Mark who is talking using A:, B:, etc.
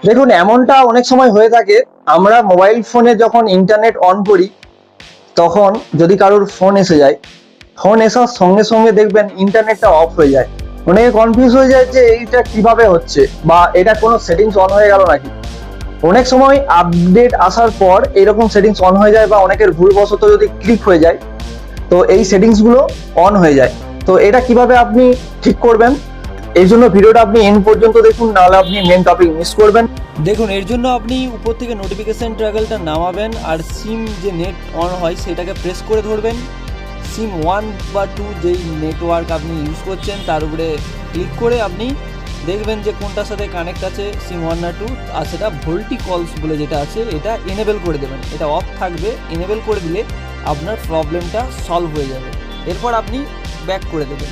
A: দেখুন, এমনটা অনেক সময় হয়ে থাকে, আমরা মোবাইল ফোনে যখন ইন্টারনেট অন করি তখন যদি কারোর ফোন এসে যায়, ফোন আসার সঙ্গে সঙ্গে দেখবেন ইন্টারনেটটা অফ হয়ে যায়। অনেকে কনফিউজ হয়ে যায় যে এইটা কিভাবে হচ্ছে, বা এটা কোনো সেটিংস অন হয়ে গেল নাকি। অনেক সময় আপডেট আসার পর এরকম সেটিংস অন হয়ে যায়, বা অনেকের ভুলবশত যদি ক্লিক হয়ে যায় তো এই সেটিংসগুলো অন হয়ে যায়। তো এটা কিভাবে আপনি ঠিক করবেন, এই জন্য ভিডিওটা আপনি এন্ড পর্যন্ত দেখুন, নাহলে আপনি মেন টপিক মিস করবেন।
B: দেখুন, এর জন্য আপনি উপর থেকে নোটিফিকেশান ট্র্যাকেলটা নামাবেন আর সিম যে নেট অন হয় সেটাকে প্রেস করে ধরবেন। সিম 1 বা 2 যেই নেটওয়ার্ক আপনি ইউজ করছেন তার উপরে ক্লিক করে আপনি দেখবেন যে কোনটার সাথে কানেক্ট আছে সিম 1 না 2, আর সেটা ভোল্টি কলস বলে যেটা আছে এটা এনেবেল করে দেবেন। এটা অফ থাকবে, এনেবেল করে দিলে আপনার প্রবলেমটা সলভ হয়ে যাবে। এরপর আপনি ব্যাক করে দেবেন।